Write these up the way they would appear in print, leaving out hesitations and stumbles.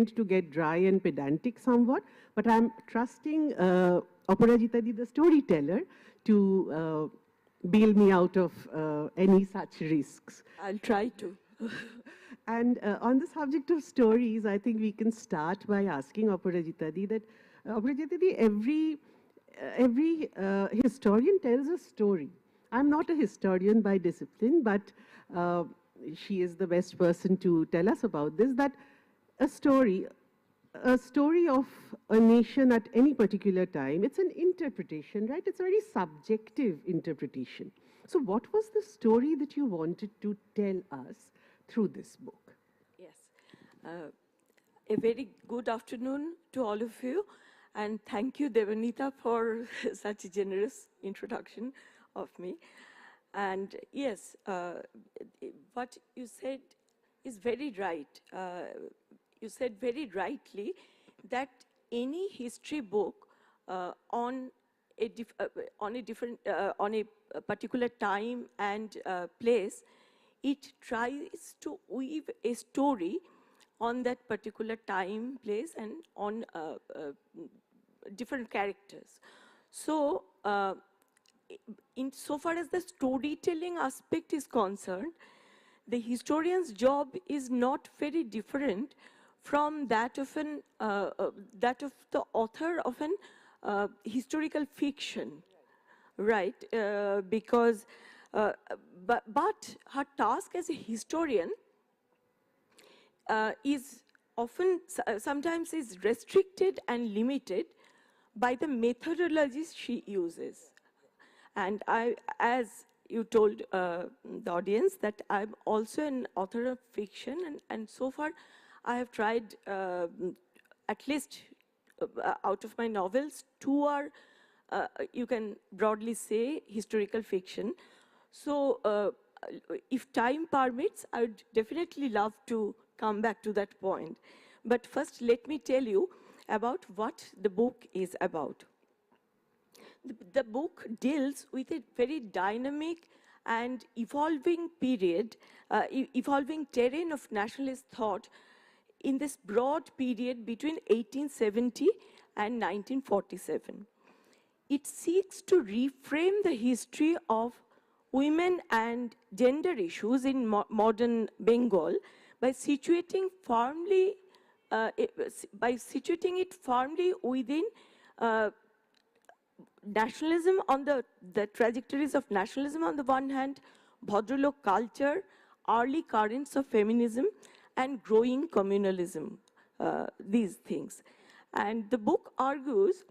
to get dry and pedantic somewhat, but I'm trusting Aparajita Di, the storyteller, to bail me out of any such risks. I'll try to. And on the subject of stories, I think we can start by asking Aparajita Di that, Aparajita Di, every historian tells a story. I'm not a historian by discipline, but she is the best person to tell us about this, that a story of a nation at any particular time, it's an interpretation, right? It's a very subjective interpretation. So what was the story that you wanted to tell us through this book? Yes. A very good afternoon to all of you. And thank you, Debnita, for such a generous introduction of me. And yes, what you said is very right. You said very rightly that any history book on a particular time and place, it tries to weave a story on that particular time, place, and on different characters. So, insofar as the storytelling aspect is concerned, the historian's job is not very different from that of the author of an historical fiction, right? Because, but her task as a historian is often, sometimes is restricted and limited by the methodologies she uses. And as you told the audience, that I'm also an author of fiction, and so far I have tried, at least out of my novels, 2 are, you can broadly say, historical fiction. So if time permits, I would definitely love to come back to that point. But first, let me tell you about what the book is about. The book deals with a very dynamic and evolving period, evolving terrain of nationalist thought in this broad period between 1870 and 1947. It seeks to reframe the history of women and gender issues in modern Bengal by situating it firmly within nationalism, on the trajectories of nationalism on the one hand, Bhadralok culture, early currents of feminism, and growing communalism, these things. And the book argues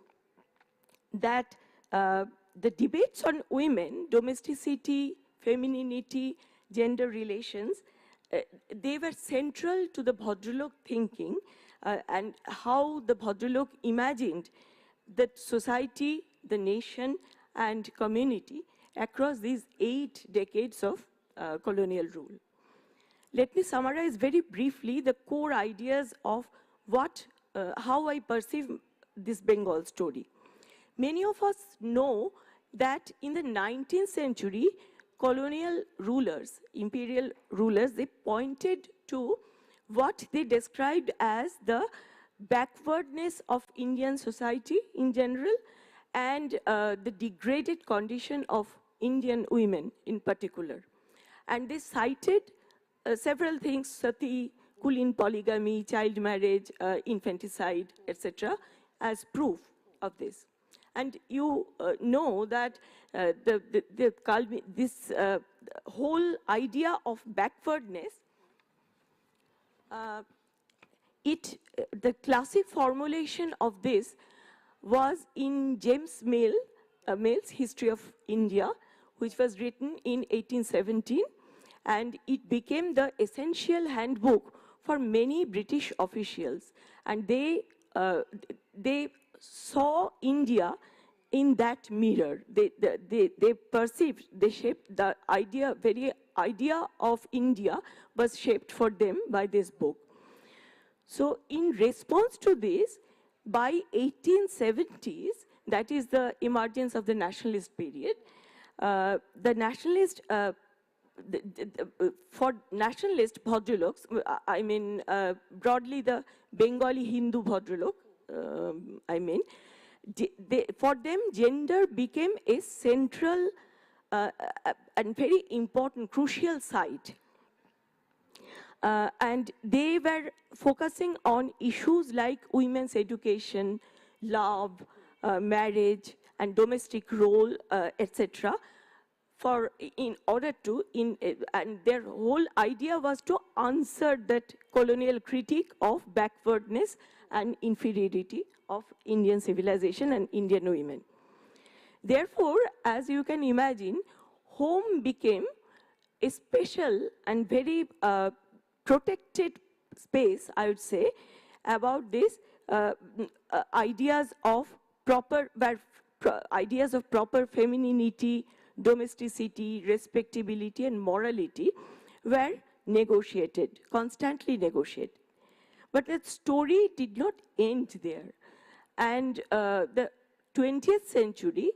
that the debates on women, domesticity, femininity, gender relations, they were central to the Bhadralok thinking, and how the Bhadralok imagined that society, the nation, and community across these 8 decades of colonial rule. Let me summarize very briefly the core ideas of how I perceive this Bengal story. Many of us know that in the 19th century, colonial rulers, imperial rulers, they pointed to what they described as the backwardness of Indian society in general, and the degraded condition of Indian women in particular. And they cited several things: sati, Kulin polygamy, child marriage, infanticide, etc., as proof of this. And you know that this whole idea of backwardness, the classic formulation of this was in James Mill's History of India, which was written in 1817, and it became the essential handbook for many British officials. And they saw India in that mirror. They perceived, they shaped the very idea of India was shaped for them by this book. So in response to this, by 1870s, that is the emergence of the nationalist period, the nationalist for nationalist Bhadraloks, I mean broadly the Bengali Hindu Bhadralok, for them gender became a central and very important, crucial side. And they were focusing on issues like women's education, love, marriage, and domestic role, etc. In order to, and their whole idea was to answer that colonial critique of backwardness and inferiority of Indian civilization and Indian women. Therefore, as you can imagine, home became a special and very protected space, I would say, about these ideas of proper femininity, domesticity, respectability, and morality were negotiated, constantly negotiated. But that story did not end there. And the 20th century,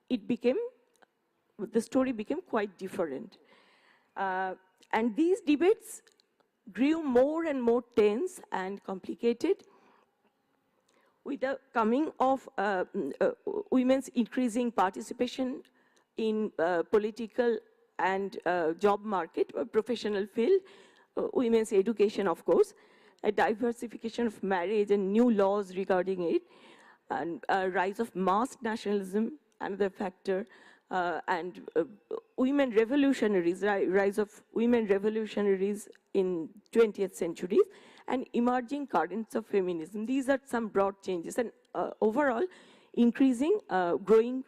the story became quite different. And these debates grew more and more tense and complicated with the coming of women's increasing participation in political and job market, professional field, women's education, of course, a diversification of marriage and new laws regarding it, and rise of mass nationalism, another factor, and women revolutionaries, rise of women revolutionaries in 20th century, and emerging currents of feminism. These are some broad changes, and overall increasing, growing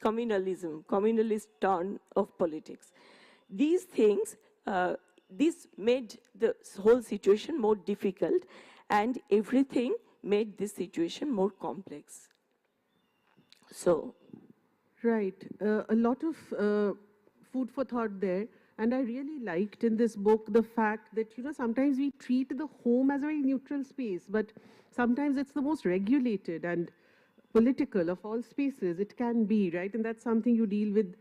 communalism, communalist turn of politics. These things, this made the whole situation more difficult, and everything made this situation more complex. So. Right, a lot of food for thought there. And I really liked in this book the fact that, sometimes we treat the home as a very neutral space, but sometimes it's the most regulated and political of all spaces it can be, right? And that's something you deal with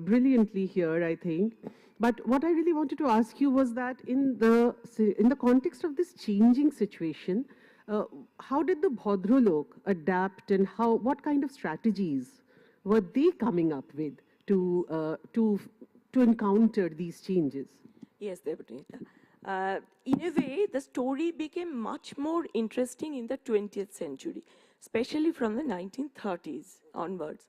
brilliantly here, I think. But what I really wanted to ask you was that in the context of this changing situation, how did the Bhadralok adapt, and what kind of strategies were they coming up with to encounter these changes? Yes, Debnita. In a way, the story became much more interesting in the 20th century, especially from the 1930s onwards.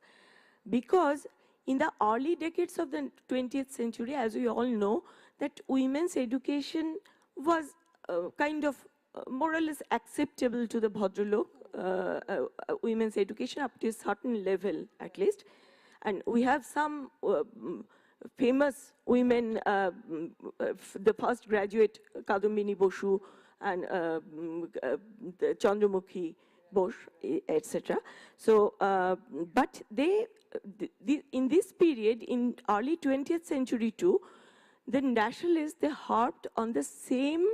Because in the early decades of the 20th century, as we all know, that women's education was kind of more or less acceptable to the Bhadralok, women's education up to a certain level, at least. And we have some famous women, the first graduate, Kadumbini Bosu, and the Chandramukhi Bosch, etc. So, but in this period, in early 20th century too, the nationalists, they harped on the same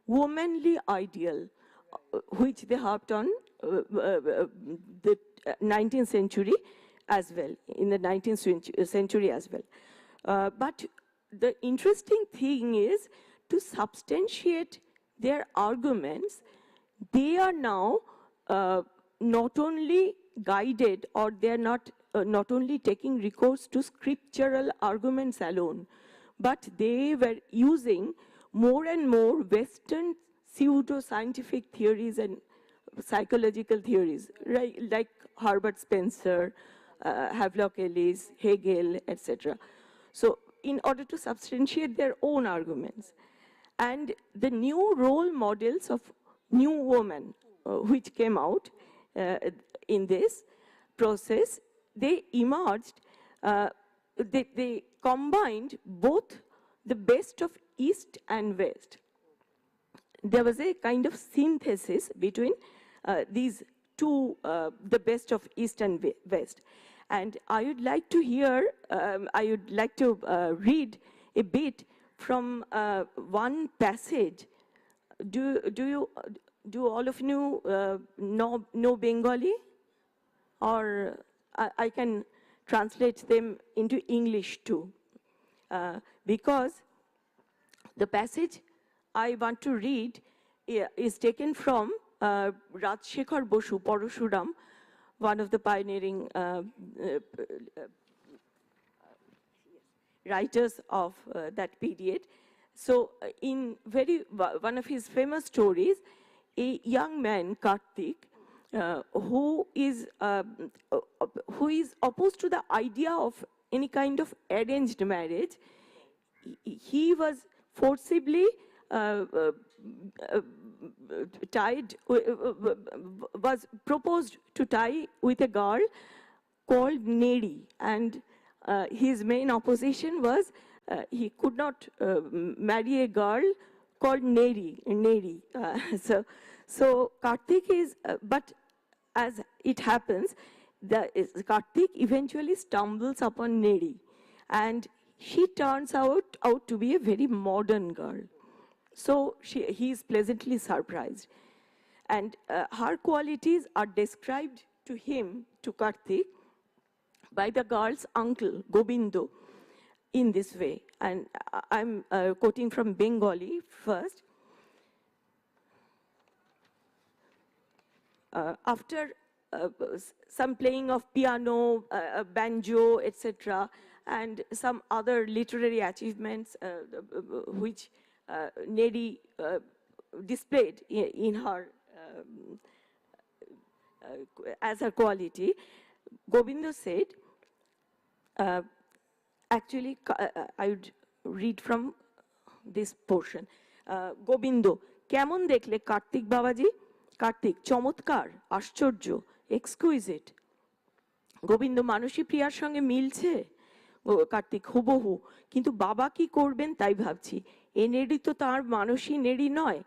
womanly ideal, which they harped on the 19th century as well, in the 19th century as well. But the interesting thing is, to substantiate their arguments, they are now not only guided, or they are not only taking recourse to scriptural arguments alone, but they were using more and more Western pseudo-scientific theories and psychological theories, right? Like Herbert Spencer, Havelock Ellis, Hegel, etc. So in order to substantiate their own arguments. And the new role models of new women, which came out in this process, they emerged, they combined both the best of East and West. There was a kind of synthesis between these two, the best of East and West. And I would like to read a bit from one passage. Do all of you know Bengali? Or I can translate them into English too. because the passage I want to read is taken from Rajshekhar Bosu, Parashuram, one of the pioneering writers of that period. So in one of his famous stories, a young man, Kartik, who is opposed to the idea of any kind of arranged marriage, he was forcibly was proposed to tie with a girl called Neri, and his main opposition was he could not marry a girl called Neri. So Kartik is, but as it happens, Kartik eventually stumbles upon Neri, and she turns out to be a very modern girl. So he is pleasantly surprised. And her qualities are described to him, to Kartik, by the girl's uncle, Gobindo, in this way. And I'm quoting from Bengali first. After some playing of piano, banjo, etc., and some other literary achievements which Neri displayed in her as her quality, Gobindo said, actually, I would read from this portion. Gobindo, কেমন দেখলে কার্তিক বাবাজি? কার্তিক, চমৎকার, আশ্চর্য, exquisite. Govinda, মানসী প্রিয়ার সঙ্গে মিলছে? কার্তিক, হুবহু, কিন্তু বাবা কি করবেন তাই ভাবছি। এ নেড়ি তো তার মানসী নেড়ি নয়,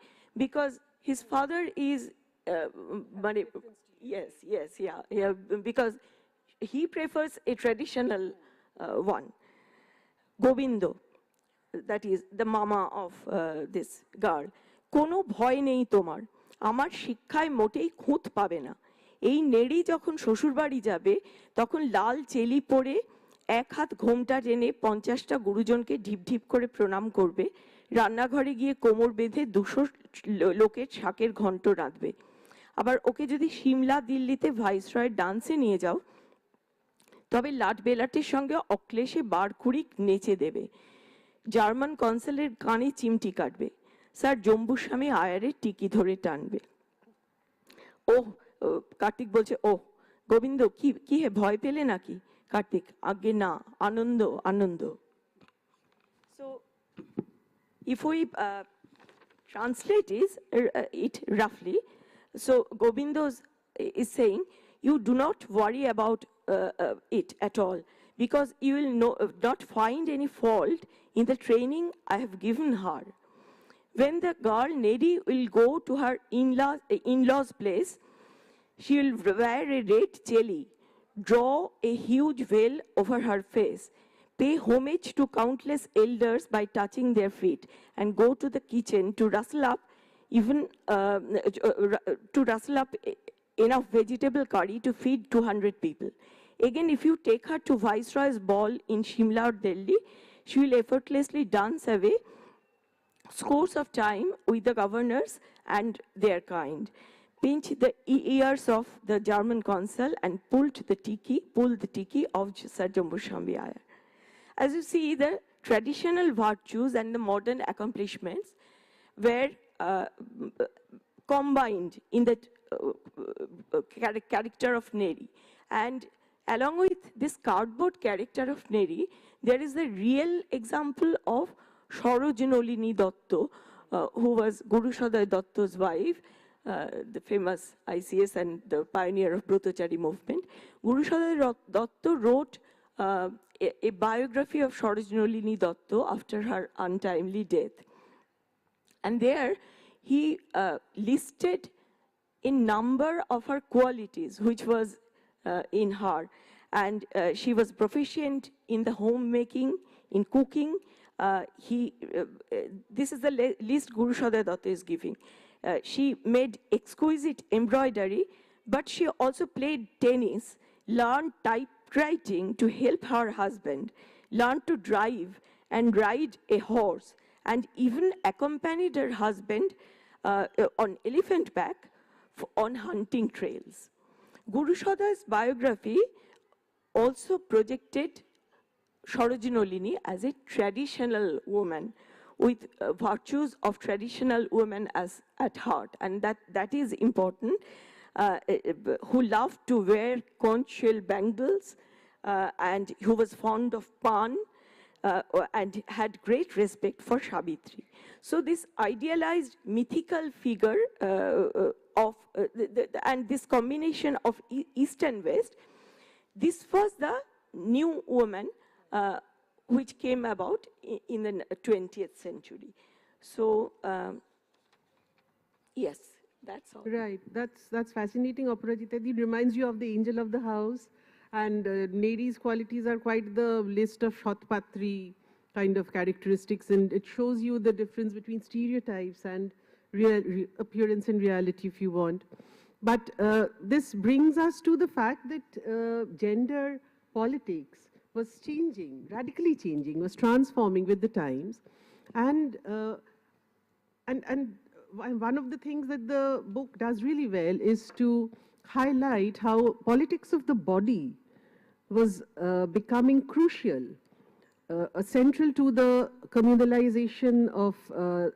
because his father is because he prefers a traditional one. Gobindo, that is the mama of this girl, কোনো ভয় নেই তোমার, আমার শিক্ষায় মোটেই খুঁত পাবে না। এই নেড়ি যখন শ্বশুরবাড়ি যাবে তখন লাল চেলি পরে এক হাত ঘোমটা টেনে 50টা গুরুজনকে ঢিপ ঢিপ করে প্রণাম করবে, রান্নাঘরে গিয়ে কোমর বেঁধে 200 লোকের শাকের ঘন্ট রাঁধবে। আবার ওকে যদি সিমলা দিল্লিতে ভাইসরয়ের ডান্সে নিয়ে যাও তবে লাট বেলাটের সঙ্গে অক্লেশে বার কুড়িক নেচে দেবে, জার্মান কনসালের কানে চিমটি কাটবে, স্যার জম্বুস্বামী আয়ারের টিকি ধরে টানবে। ওহ, কার্তিক বলছে, ওহ গোবিন্দ, কি হে, ভয় পেলে নাকি? কার্তিক, আগে না, আনন্দ আনন্দ। So if we translate it roughly, so Gobindo is saying, you do not worry about it at all, because you will not find any fault in the training I have given her. When the girl Neri will go to her in-laws place, she will wear a red cheli, draw a huge veil over her face, pay homage to countless elders by touching their feet, and go to the kitchen to rustle up enough vegetable curry to feed 200 people. Again, if you take her to Viceroy's ball in Shimla or Delhi, she will effortlessly dance away scores of time with the governors and their kind, pinch the ears of the German consul, and pull the tiki of Sir Jambushambi Iyer. As you see, the traditional virtues and the modern accomplishments were combined in the character of Neri. And along with this cardboard character of Neri, there is the real example of Sarojinolini Dotto, who was Guru Saday Dotto's wife, the famous ICS and the pioneer of Brotachari movement. Guru Saday Dotto wrote a biography of Sarojinolini Dotto after her untimely death. And there he listed a number of her qualities which was in her. And she was proficient in the homemaking, in cooking. This is the list Guru Saday Dotto is giving. She made exquisite embroidery, but she also played tennis, learned typewriting to help her husband, learned to drive, and ride a horse, and even accompanied her husband on elephant back on hunting trails. Guru Sada's biography also projected Sarojini Nolini as a traditional woman with virtues of traditional women as at heart, and that is important, who loved to wear conch shell bangles, and who was fond of pan, and had great respect for Savitri. So this idealized mythical figure and this combination of East and West, this was the new woman which came about in the 20th century. So, yes, that's all. Right, that's fascinating. Aparajita, it reminds you of the angel of the house, and Neri's qualities are quite the list of Shatpatri kind of characteristics, and it shows you the difference between stereotypes and appearance and reality, if you want. But this brings us to the fact that gender politics was changing, radically changing, was transforming with the times, and one of the things that the book does really well is to highlight how politics of the body was becoming crucial, central to the communalization of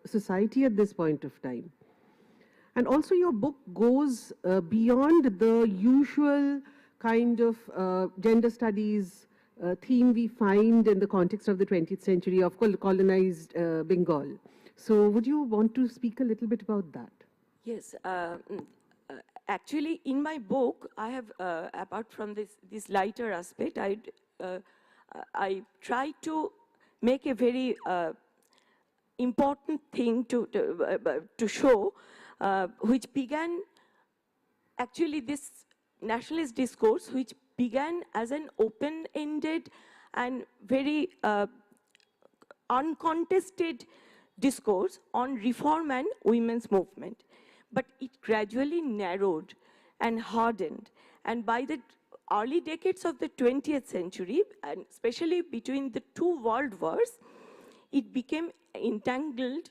society at this point of time. And also your book goes beyond the usual kind of gender studies theme we find in the context of the 20th century of colonized Bengal. So would you want to speak a little bit about that? Yes. Actually, in my book, I have, apart from this lighter aspect, I try to make a very important thing to show, which began, actually this nationalist discourse, which began as an open-ended and very uncontested discourse on reform and women's movement. But it gradually narrowed and hardened. And by the early decades of the 20th century, and especially between the two world wars, it became entangled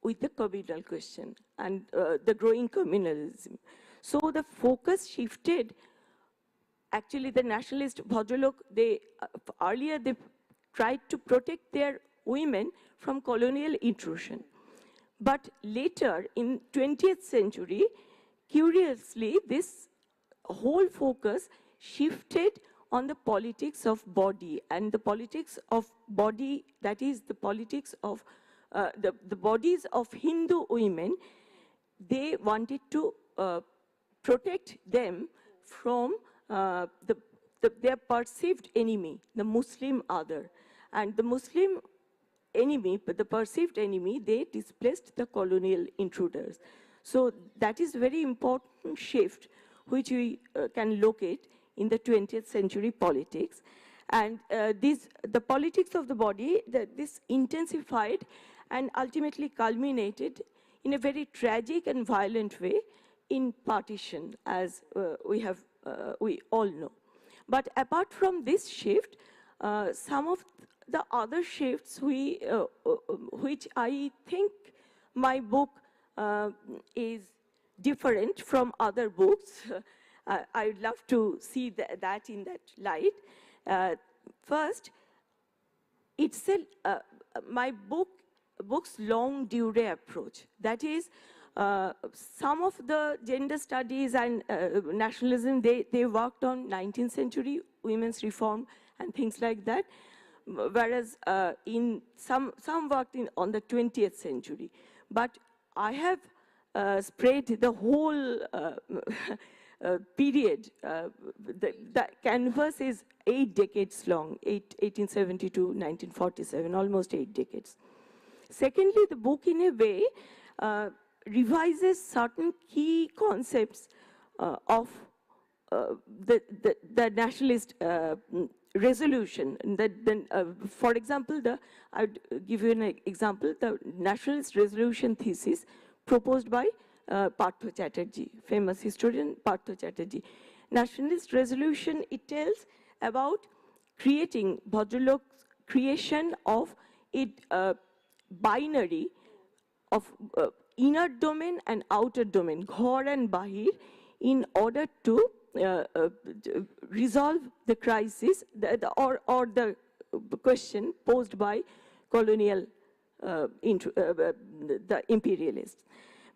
with the communal question and the growing communalism. So the focus shifted. Actually, the nationalist Bhadralok, earlier they tried to protect their women from colonial intrusion. But later, in 20th century, curiously, this whole focus shifted on the politics of body, and the politics of body, that is the politics of the bodies of Hindu women. They wanted to protect them from their perceived enemy, the Muslim other. And the Muslim enemy, but the perceived enemy, they displaced the colonial intruders. So that is very important shift which we can locate in the 20th century politics. And the politics of the body, this intensified and ultimately culminated in a very tragic and violent way in partition, as we all know. But apart from this shift, some of the other shifts which I think my book is different from other books. I would love to see that in that light. First, it's my book's long durée approach. That is, some of the gender studies and nationalism, they worked on 19th century women's reform and things like that, whereas in some worked on the 20th century. But I have spread the whole period. The canvas is 8 decades long, 1870 to 1947, almost 8 decades. Secondly, the book in a way revises certain key concepts of the nationalist resolution. For example, I would give you an example, the nationalist resolution thesis proposed by Partha Chatterjee, famous historian Partha Chatterjee. Nationalist resolution, it tells about creating Bhadralok's creation of it binary of inner domain and outer domain, ghor and bahir, in order to resolve the crisis or the question posed by colonial the imperialists.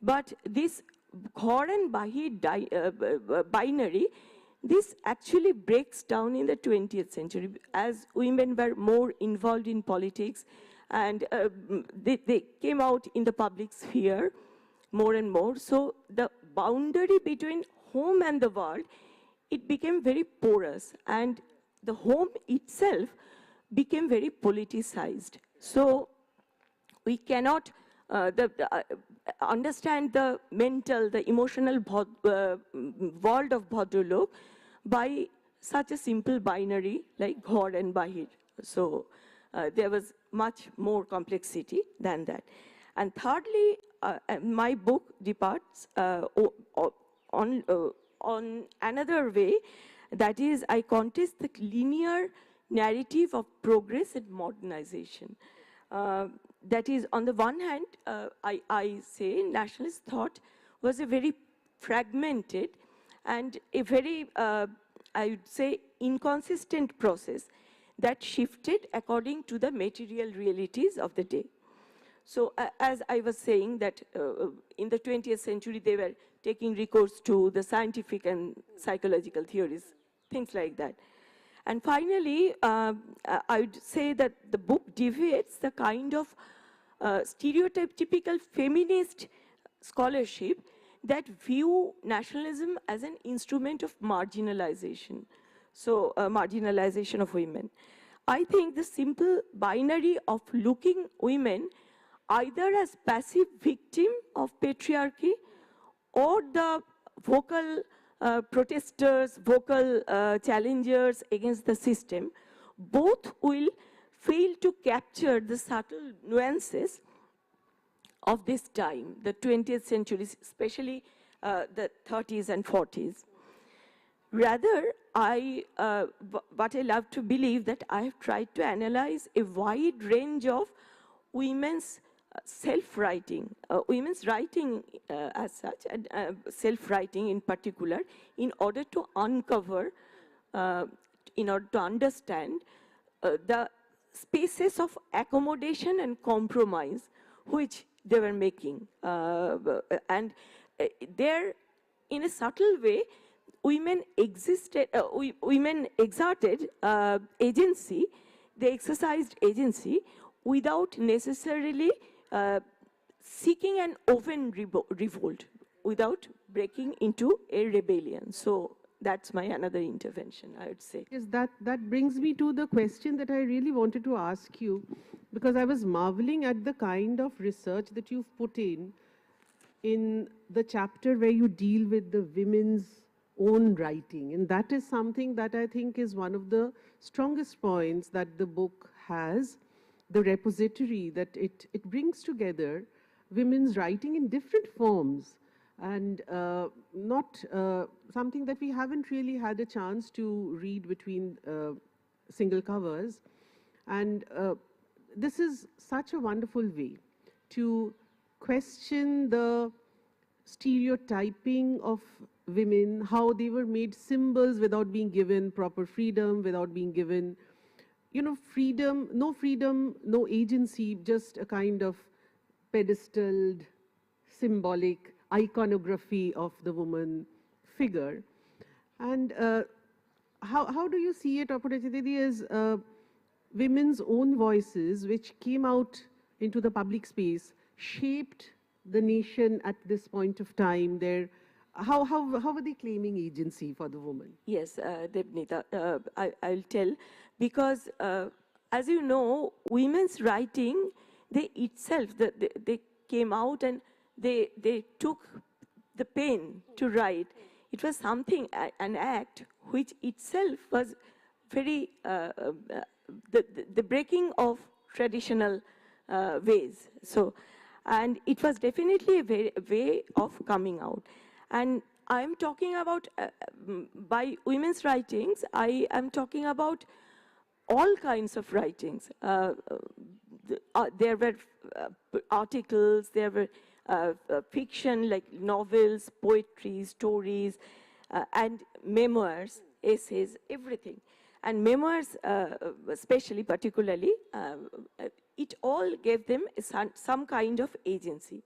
But this ghor and bahir binary, this actually breaks down in the 20th century as women were more involved in politics, and they came out in the public sphere more and more. So the boundary between home and the world, it became very porous, and the home itself became very politicized. So we cannot understand the mental, the emotional world of Bhadralok by such a simple binary like ghor and bahir. So there was much more complexity than that. And thirdly, my book departs on another way, that is, I contest the linear narrative of progress and modernization. That is, on the one hand, I say nationalist thought was a very fragmented and a very, I would say, inconsistent process that shifted according to the material realities of the day. So as I was saying that in the 20th century, they were taking recourse to the scientific and psychological theories, things like that. And finally, I would say that the book deviates the kind of stereotypical feminist scholarship that view nationalism as an instrument of marginalization. So marginalization of women. I think the simple binary of looking women either as passive victim of patriarchy or the vocal protesters, vocal challengers against the system, both will fail to capture the subtle nuances of this time, the 20th century, especially the 30s and 40s. Rather, what I love to believe that I have tried to analyze a wide range of women's self-writing, women's writing as such, and self-writing in particular, in order to uncover, in order to understand the spaces of accommodation and compromise which they were making. And there, in a subtle way, women exerted agency, they exercised agency without necessarily seeking an open revolt, without breaking into a rebellion. So that's my another intervention, I would say. Yes, that brings me to the question that I really wanted to ask you, because I was marveling at the kind of research that you've put in the chapter where you deal with the women's own writing. And that is something that I think is one of the strongest points that the book has, the repository, that it brings together women's writing in different forms, and not something that we haven't really had a chance to read between single covers. And this is such a wonderful way to question the stereotyping of women, how they were made symbols without being given proper freedom, without being given, freedom, no agency, just a kind of pedestaled, symbolic iconography of the woman figure. And how do you see it, Aparajita, as women's own voices, which came out into the public space, shaped the nation at this point of time? How are they claiming agency for the woman? Yes, Debnita, I'll tell, because as you know, women's writing, they itself, they came out and they took the pain to write. It was something, an act, which itself was very, the breaking of traditional ways. So, and it was definitely a way of coming out. And I'm talking about, by women's writings, I am talking about all kinds of writings. there were articles, there were fiction like novels, poetry, stories, and memoirs, essays, everything. And memoirs, especially, particularly, it all gave them some kind of agency.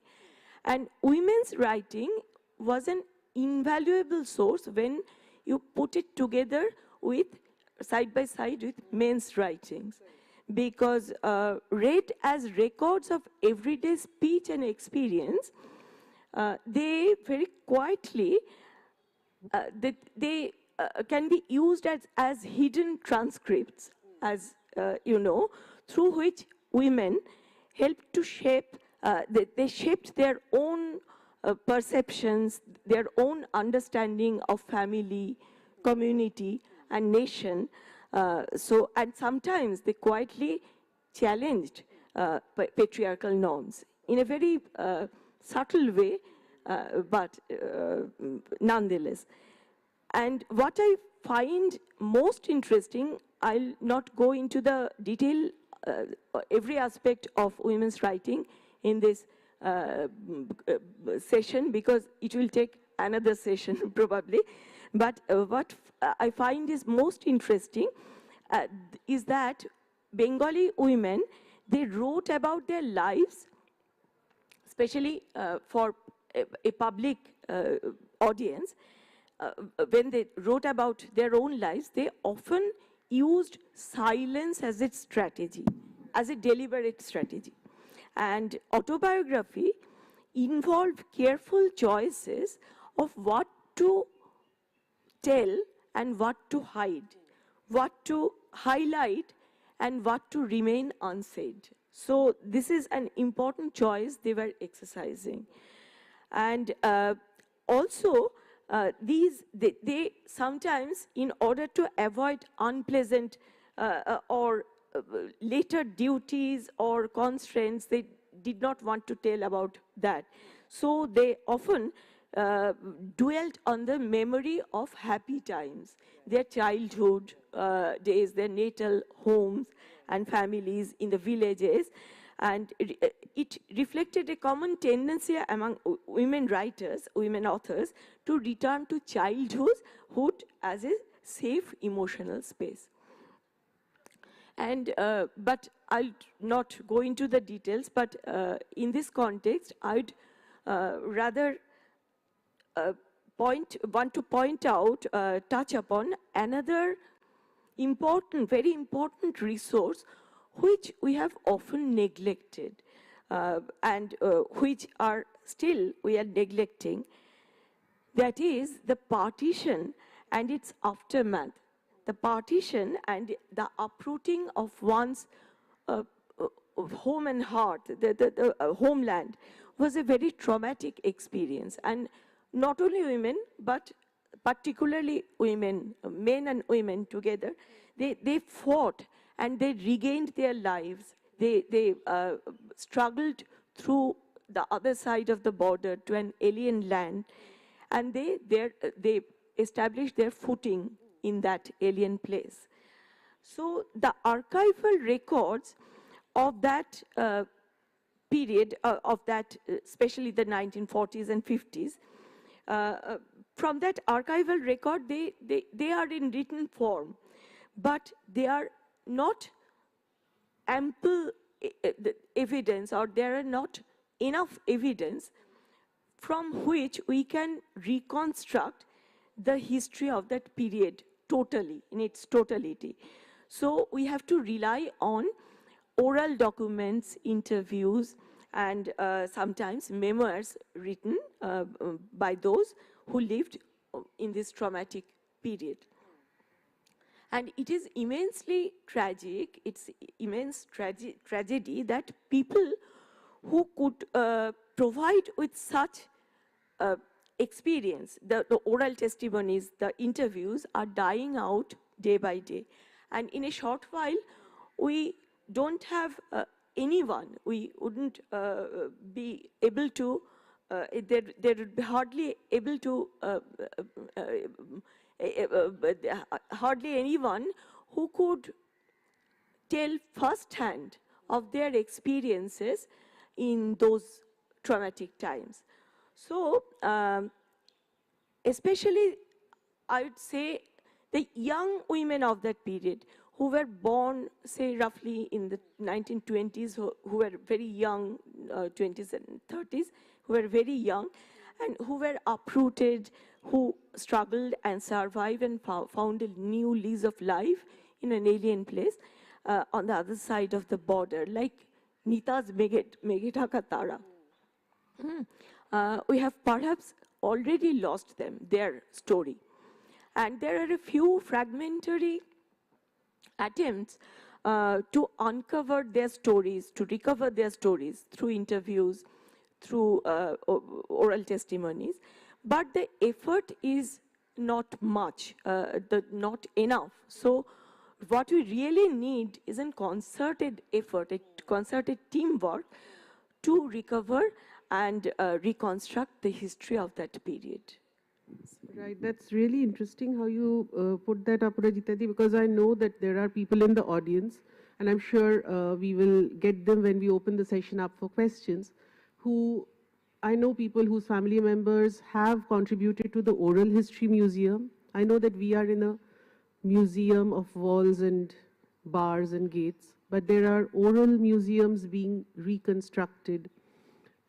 And women's writing was an invaluable source when you put it together with, side by side with men's writings. Because read as records of everyday speech and experience, they very quietly, they can be used as hidden transcripts, as you know, through which women helped to shape, they shaped their own perceptions, their own understanding of family, community, and nation. And sometimes they quietly challenged patriarchal norms in a very subtle way, but nonetheless. And what I find most interesting, I'll not go into the detail, every aspect of women's writing in this session, because it will take another session probably. But what I find is most interesting is that Bengali women, they wrote about their lives, especially for a public audience. When they wrote about their own lives, they often used silence as its strategy, as a deliberate strategy. And autobiography involved careful choices of what to tell and what to hide, what to highlight and what to remain unsaid. So this is an important choice they were exercising. And also, they sometimes, in order to avoid unpleasant or later duties or constraints, they did not want to tell about that. So they often dwelt on the memory of happy times, their childhood days, their natal homes and families in the villages. And it reflected a common tendency among women writers, women authors, to return to childhood as a safe emotional space. And, but I'll not go into the details, but in this context, I'd rather want to point out, touch upon another important, very important resource which we have often neglected and which are still we are neglecting. That is the partition and its aftermath. The partition and the uprooting of one's home and heart, the homeland, was a very traumatic experience. And not only women, but particularly women, men and women together, they fought and they regained their lives. They struggled through the other side of the border to an alien land, and they established their footing in that alien place. So the archival records of that period, of that, especially the 1940s and 50s, from that archival record, they are in written form, but they are not ample evidence, or there are not enough evidence from which we can reconstruct the history of that period totally, in its totality. So we have to rely on oral documents, interviews, and sometimes memoirs written by those who lived in this traumatic period. And it is immensely tragic, it's immense tragedy that people who could provide with such experience, the oral testimonies, the interviews are dying out day by day. And in a short while, we don't have anyone, we wouldn't be able to, there would be hardly able to, hardly anyone who could tell firsthand of their experiences in those traumatic times. So, especially, I would say, the young women of that period who were born, say, roughly in the 1920s, who were very young, 20s and 30s, who were very young, and who were uprooted, who struggled and survived and found a new lease of life in an alien place on the other side of the border, like Nita's Meghetaka Tara. We have perhaps already lost them, their story. And there are a few fragmentary attempts to uncover their stories, to recover their stories through interviews, through oral testimonies. But the effort is not much, not enough. So what we really need is a concerted effort, a concerted teamwork to recover and reconstruct the history of that period. Right, that's really interesting how you put that up, Rajita Di, because I know that there are people in the audience, and I'm sure we will get them when we open the session up for questions, who, I know people whose family members have contributed to the Oral History Museum. I know that we are in a museum of walls and bars and gates, but there are oral museums being reconstructed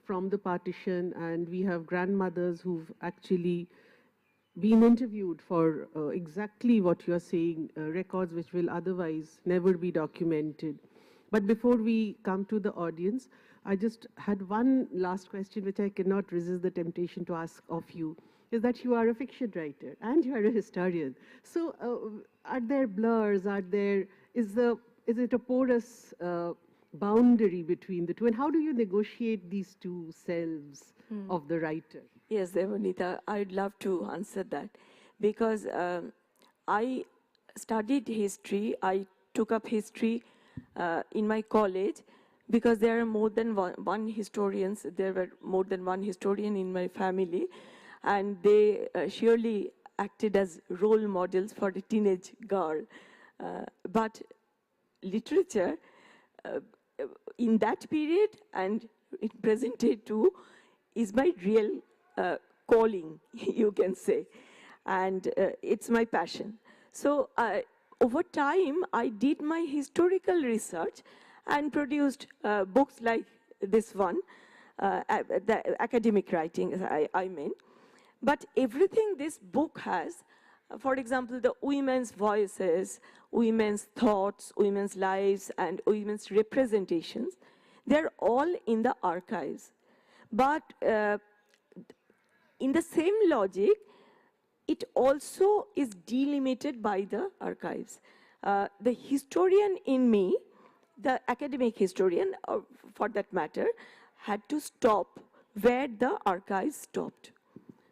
from the partition, and we have grandmothers who've actually been interviewed for exactly what you're saying, records which will otherwise never be documented. But before we come to the audience, I just had one last question which I cannot resist the temptation to ask of you, is that you are a fiction writer and you are a historian. So are there blurs, is it a porous boundary between the two, and how do you negotiate these two selves of the writer? Yes, Debnita, I'd love to answer that, because I studied history. I took up history in my college because there are more than one historians. There were more than one historian in my family, and they surely acted as role models for a teenage girl. But literature in that period and in present day too is my real calling, you can say, and it's my passion. So over time, I did my historical research and produced books like this one, the academic writing, I mean. But everything this book has, for example, the women's voices, women's thoughts, women's lives, and women's representations, they're all in the archives. But in the same logic, it also is delimited by the archives. The historian in me, the academic historian, for that matter, had to stop where the archives stopped.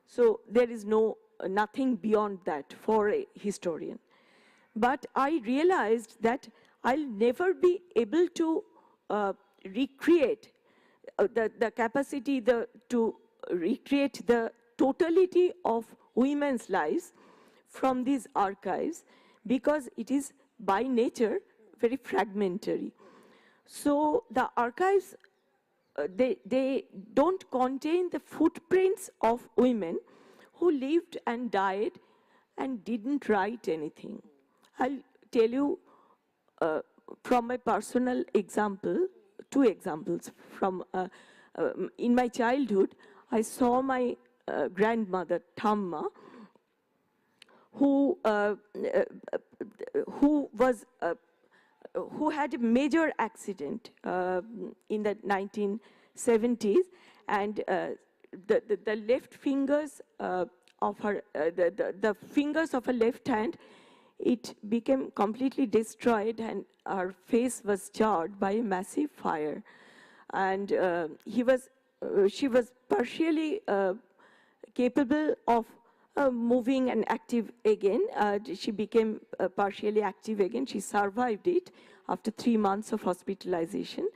So there is nothing beyond that for a historian. But I realized that I'll never be able to recreate the capacity to recreate the totality of women's lives from these archives, because it is by nature very fragmentary. So the archives, they don't contain the footprints of women who lived and died and didn't write anything. I'll tell you from my personal example, two examples. From in my childhood, I saw my grandmother Thamma, who had a major accident in the 1970s, and the left fingers of her, the fingers of her left hand, it became completely destroyed, and her face was charred by a massive fire. And she was partially capable of moving and active again. She became partially active again. She survived it after 3 months of hospitalization.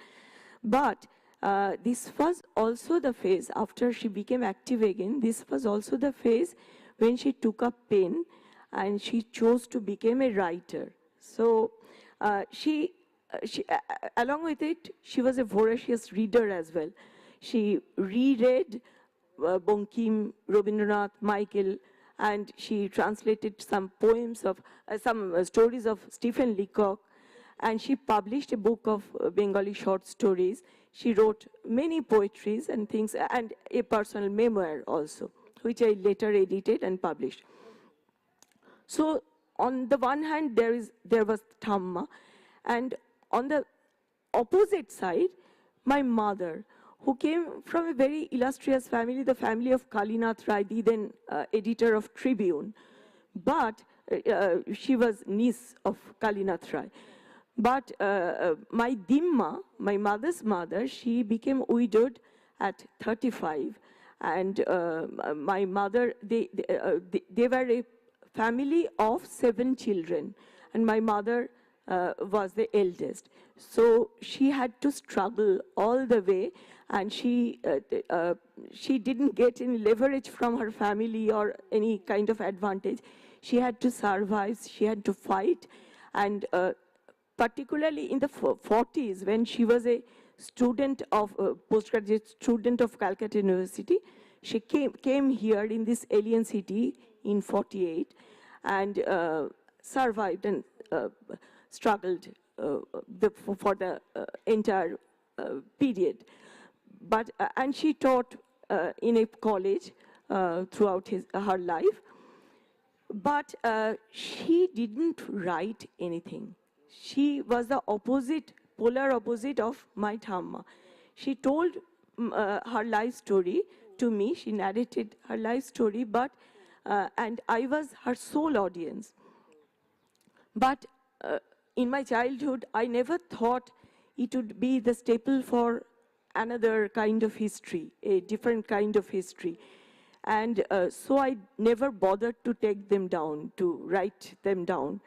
But this was also the phase, after she became active again, this was also the phase when she took up pen and she chose to become a writer. So she along with it, she was a voracious reader as well. She reread Bankim, Rabindranath, Michael, and she translated some poems of, some stories of Stephen Leacock, and she published a book of Bengali short stories. She wrote many poetries and things, and a personal memoir also, which I later edited and published. So on the one hand, there was Thamma, and on the opposite side, my mother, who came from a very illustrious family, the family of Kalinath Rai, the then editor of Tribune. But she was niece of Kalinath Rai. But my Dimma, my mother's mother, she became widowed at 35. And my mother, they were a family of 7 children. And my mother was the eldest. So she had to struggle all the way, and she didn't get any leverage from her family or any kind of advantage. She had to survive, she had to fight, and particularly in the 40s, when she was a student of, postgraduate student of Calcutta University, she came here in this alien city in 48 and survived and struggled for the entire period. But, and she taught in a college throughout her life. But she didn't write anything. She was the opposite, polar opposite of my Thamma. She told her life story to me. She narrated her life story, but and I was her sole audience. But in my childhood, I never thought it would be the staple for another kind of history, a different kind of history. And so I never bothered to take them down, to write them down.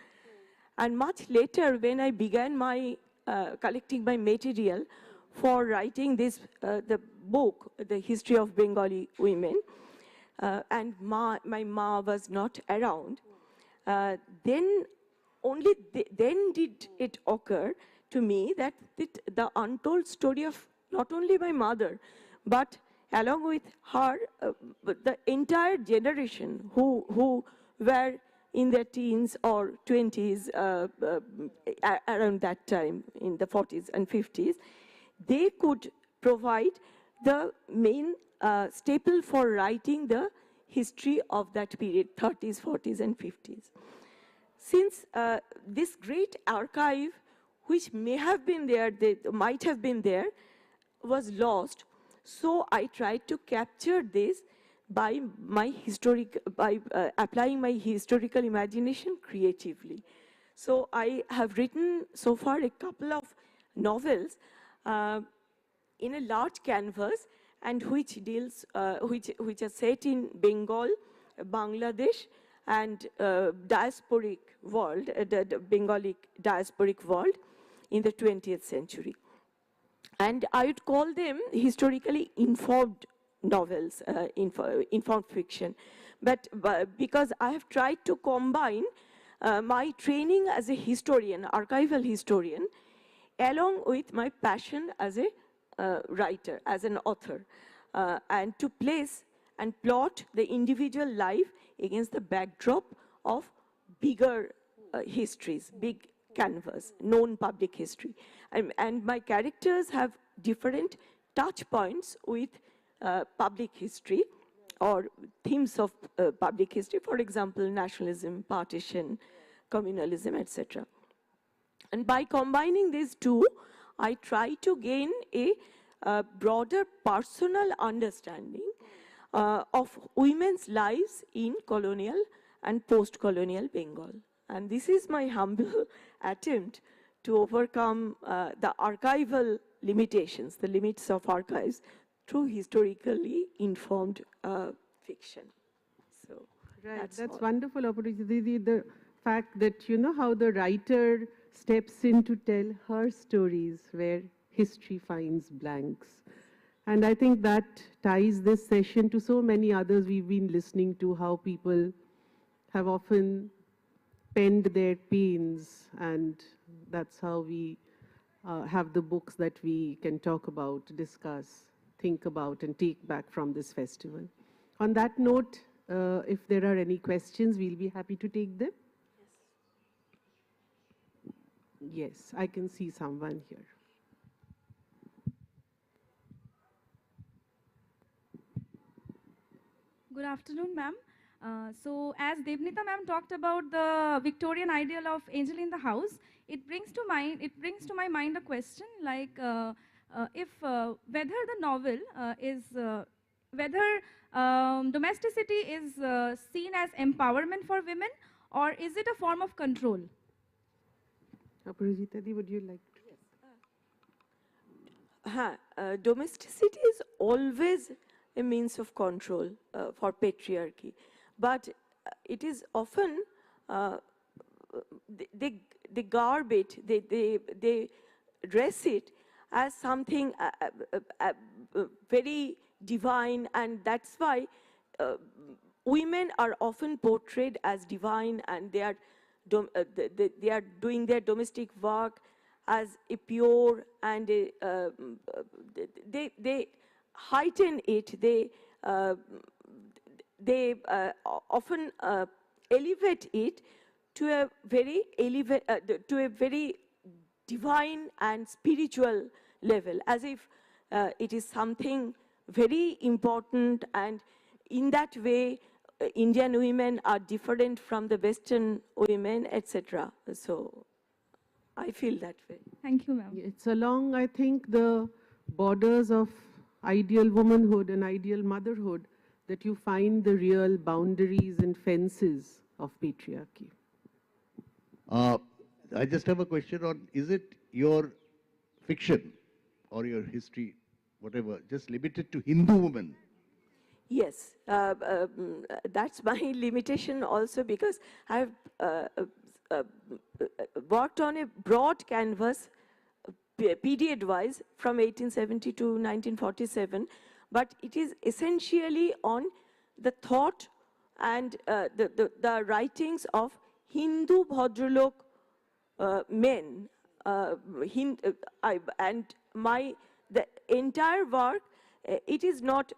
And much later, when I began my collecting my material for writing this, the book, The History of Bengali Women, and my ma was not around, then only then did it occur to me that the untold story of not only my mother, but along with her, the entire generation who were in their teens or 20s around that time, in the 40s and 50s, they could provide the main staple for writing the history of that period, 30s, 40s, and 50s. Since this great archive, which may have been there, might have been there, was lost, so I tried to capture this by applying my historical imagination creatively. So I have written so far a couple of novels in a large canvas, and which deals, which are set in Bengal, Bangladesh, and diasporic world, the Bengali diasporic world in the 20th century. And I would call them historically informed novels, informed fiction. But because I have tried to combine my training as a historian, archival historian, along with my passion as a writer, as an author, and to place and plot the individual life against the backdrop of bigger histories, big canvas, known public history. And my characters have different touch points with public history or themes of public history, for example, nationalism, partition, communalism, etc. And by combining these two, I try to gain a broader personal understanding of women's lives in colonial and post-colonial Bengal. And this is my humble attempt to overcome the archival limitations, the limits of archives, through historically informed fiction. So right, that's wonderful, Aparajita. The fact that you know how the writer steps in to tell her stories where history finds blanks. And I think that ties this session to so many others we've been listening to, how people have often penned their pains, and that's how we have the books that we can talk about, discuss, think about, and take back from this festival. On that note, if there are any questions, we'll be happy to take them. Yes, I can see someone here. Good afternoon, ma'am. So as Debnita ma'am talked about the Victorian ideal of angel in the house, it brings to my mind a question like if whether the novel is whether domesticity is seen as empowerment for women, or is it a form of control? Aparajita Di, would you like to? Domesticity is always a means of control for patriarchy, but it is often they garb it, they dress it as something very divine, and that's why women are often portrayed as divine, and they are doing their domestic work as a pure, and they heighten it. They often elevate it to a very divine and spiritual level, as if it is something very important, and in that way Indian women are different from the Western women, etc. So I feel that way. Thank you, ma'am. It's along, I think, the borders of ideal womanhood and ideal motherhood that you find the real boundaries and fences of patriarchy. I just have a question on, is it your fiction or your history, whatever, just limited to Hindu women? Yes, that's my limitation also, because I've worked on a broad canvas, period-wise, from 1870 to 1947, but it is essentially on the thought and the writings of Hindu Bhadralok men, and the entire work, it is not,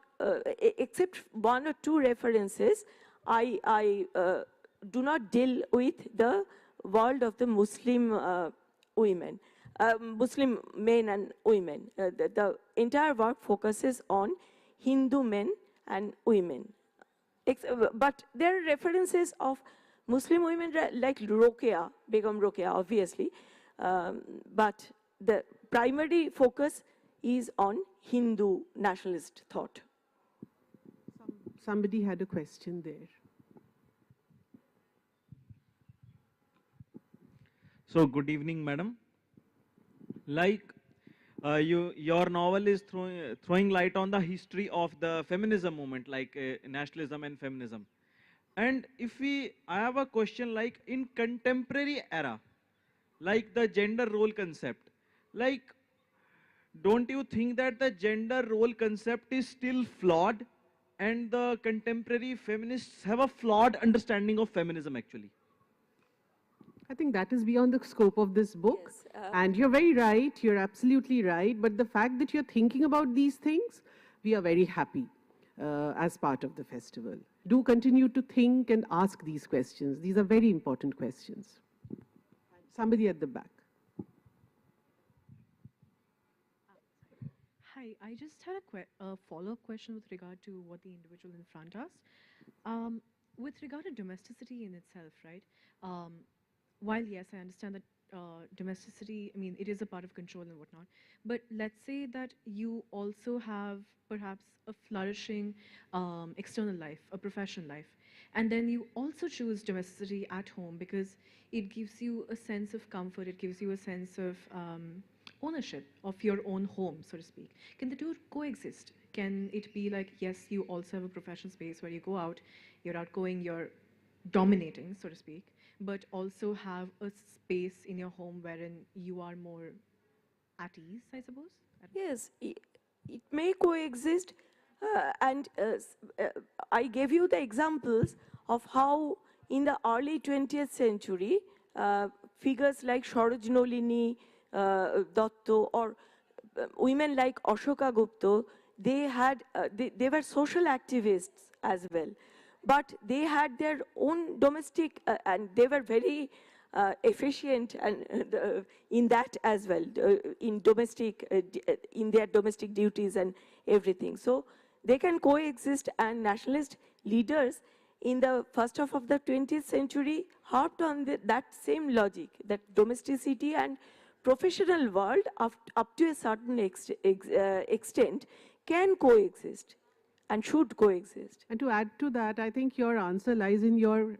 except one or two references, I do not deal with the world of the Muslim women, Muslim men and women. The entire work focuses on Hindu men and women. But there are references of Muslim women like Rokeya, Begum Rokeya, obviously. But the primary focus is on Hindu nationalist thought. Somebody had a question there. So, good evening, madam. Like, your novel is throwing light on the history of the feminism movement, like nationalism and feminism. And I have a question, like in contemporary era, like the gender role concept, like, don't you think that the gender role concept is still flawed, and the contemporary feminists have a flawed understanding of feminism actually? I think that is beyond the scope of this book. Yes, and you're very right, you're absolutely right. But the fact that you're thinking about these things, we are very happy as part of the festival. Do continue to think and ask these questions. These are very important questions. Somebody at the back. Hi, I just had a follow-up question with regard to what the individual in front asked. With regard to domesticity in itself, right? While yes, I understand that domesticity, I mean, it is a part of control and whatnot, but let's say that you also have perhaps a flourishing external life, a professional life, and then you also choose domesticity at home because it gives you a sense of comfort, it gives you a sense of ownership of your own home, so to speak. Can the two coexist? Can it be like, yes, you also have a professional space where you go out, you're outgoing, you're dominating, so to speak, but also have a space in your home wherein you are more at ease, I suppose? yes, it may coexist. And I gave you the examples of how in the early 20th century, figures like Saroj Nolini, Dotto, or women like Ashoka Gupta, they were social activists as well. But they had their own domestic, and they were very efficient and in that as well, in in their domestic duties and everything. So they can coexist, and nationalist leaders in the first half of the 20th century harped on that same logic, that domesticity and professional world up to a certain extent can coexist and should coexist. And to add to that, I think your answer lies in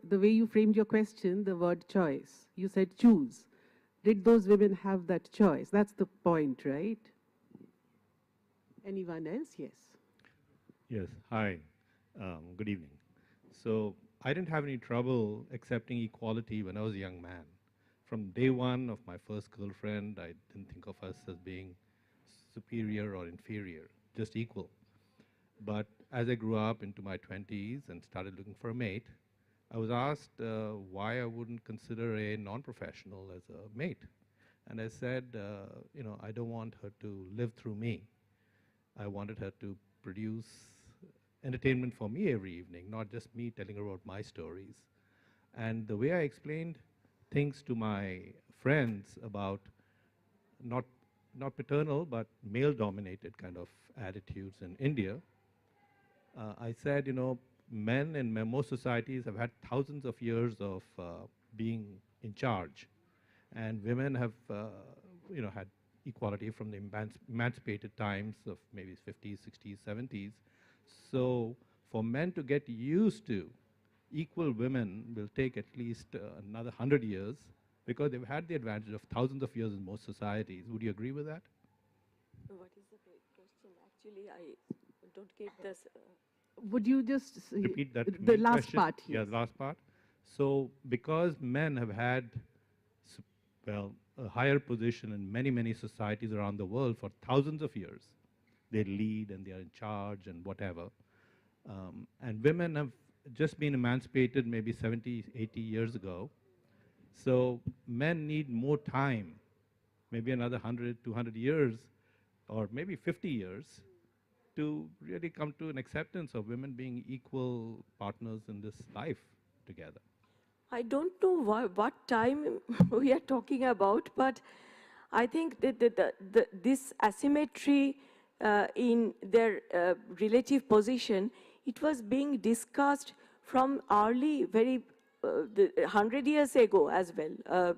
the way you framed your question, the word choice. You said choose. Did those women have that choice? That's the point, right? Anyone else? Yes. Yes, hi, good evening. So I didn't have any trouble accepting equality when I was a young man. From day one of my first girlfriend, I didn't think of us as being superior or inferior, just equal. But as I grew up into my 20s and started looking for a mate, I was asked why I wouldn't consider a non-professional as a mate. And I said, I don't want her to live through me. I wanted her to produce entertainment for me every evening, not just me telling her about my stories. And the way I explained things to my friends about not paternal, but male-dominated kind of attitudes in India, I said, men in most societies have had thousands of years of being in charge, and women have, had equality from the emancipated times of maybe 50s, 60s, 70s. So for men to get used to equal women will take at least another 100 years, because they've had the advantage of thousands of years in most societies. Would you agree with that? What is the question? Actually, I don't get this. Would you just Repeat that the last question? part? Yeah, Yes. the last part. So because men have had, a higher position in many, many societies around the world for thousands of years, they lead and they are in charge and whatever. And women have just been emancipated maybe 70, 80 years ago. So men need more time, maybe another 100, 200 years, or maybe 50 years, to really come to an acceptance of women being equal partners in this life together. I don't know what time we are talking about, but I think that this asymmetry in their relative position, it was being discussed from early, 100 years ago as well,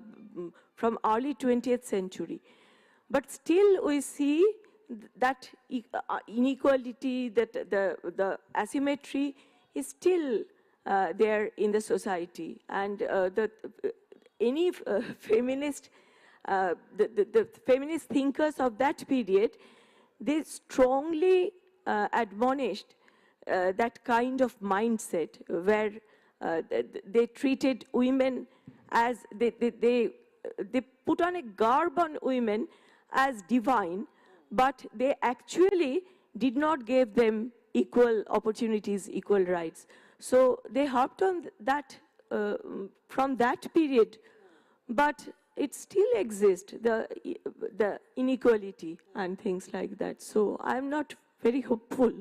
from early 20th century. But still we see that inequality, that the asymmetry is still there in the society. And any feminist, the feminist thinkers of that period, they strongly admonished that kind of mindset where they treated women as, they put on a garb on women as divine, but they actually did not give them equal opportunities, equal rights. So they harped on that from that period, but it still exists, the inequality and things like that. So I'm not very hopeful.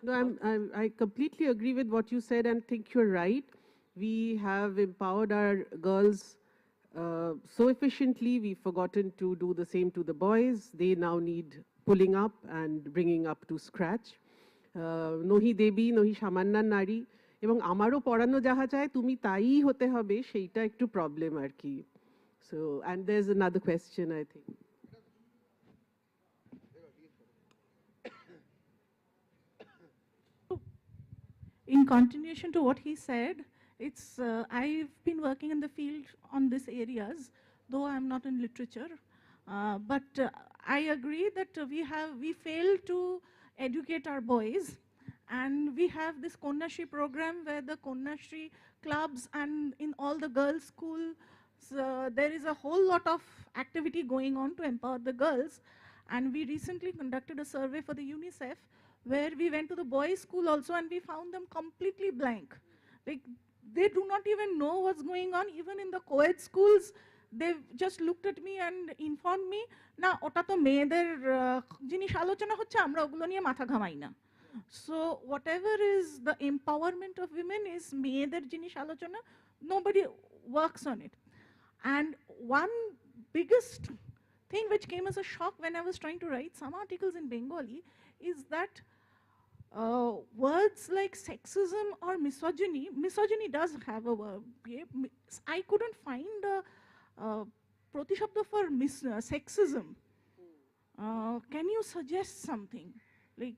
No, I completely agree with what you said and think you're right. We have empowered our girls so efficiently, we've forgotten to do the same to the boys. They now need pulling up and bringing up to scratch. Nohi debi, nohi samanna nari. এবং আমারও পড়ানো যাহা চায় তুমি তাই হতে হবে, সেইটা একটু প্রবলেম আর কি. So, and there's another question, I think. In continuation to what he said, I've been working in the field on these areas, though I'm not in literature. But I agree that we fail to educate our boys. And we have this Konyashri program where the Konyashri clubs and in all the girls' schools, there is a whole lot of activity going on to empower the girls. And we recently conducted a survey for the UNICEF where we went to the boys' school also and we found them completely blank. Like, they do not even know what's going on. Even in the co-ed schools, they just looked at me and informed me, na ota to meyeder jinish alochona hocche amra ogulo niye matha ghamai na. So whatever is the empowerment of women is meyeder jinish alochona, nobody works on it. And one biggest thing which came as a shock when I was trying to write some articles in Bengali is that words like sexism or misogyny does have a word. I couldn't find a pratishabda for sexism. Can you suggest something? Like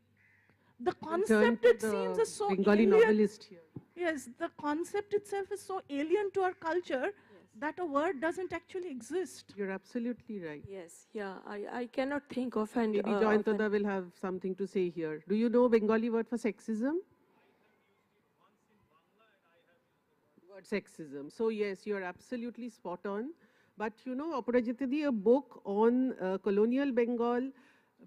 the concept, it seems, is so Bengali alien. novelist here. Yes, the concept itself is so alien to our culture that a word doesn't actually exist. You're absolutely right. Yes, yeah, I cannot think of an... Maybe Joyantada will have something to say here. Do you know Bengali word for sexism? Word sexism. So yes, you're absolutely spot on. But you know, Aparajita Di, a book on colonial Bengal,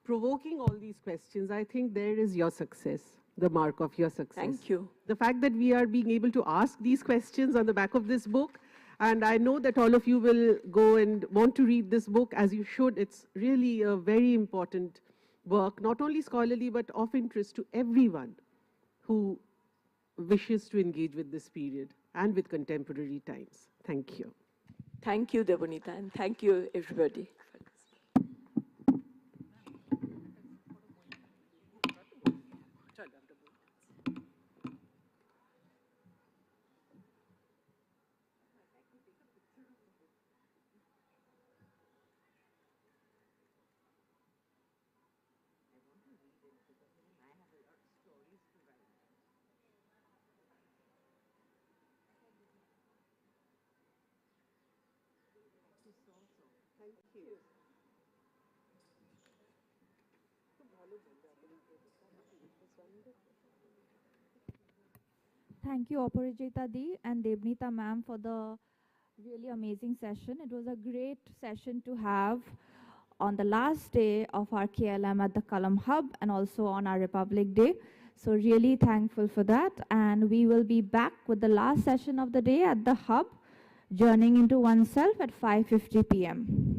provoking all these questions, I think there is your success, the mark of your success. Thank you. The fact that we are being able to ask these questions on the back of this book, and I know that all of you will go and want to read this book, as you should. It's really a very important work, not only scholarly, but of interest to everyone who wishes to engage with this period and with contemporary times. Thank you. Thank you, Debnita, and thank you, everybody. Thank you, Aparajita Di and Debnita ma'am, for the really amazing session. It was a great session to have on the last day of our KLM at the Kalam Hub and also on our Republic Day. So really thankful for that. And we will be back with the last session of the day at the Hub, journeying into oneself at 5:50 p.m.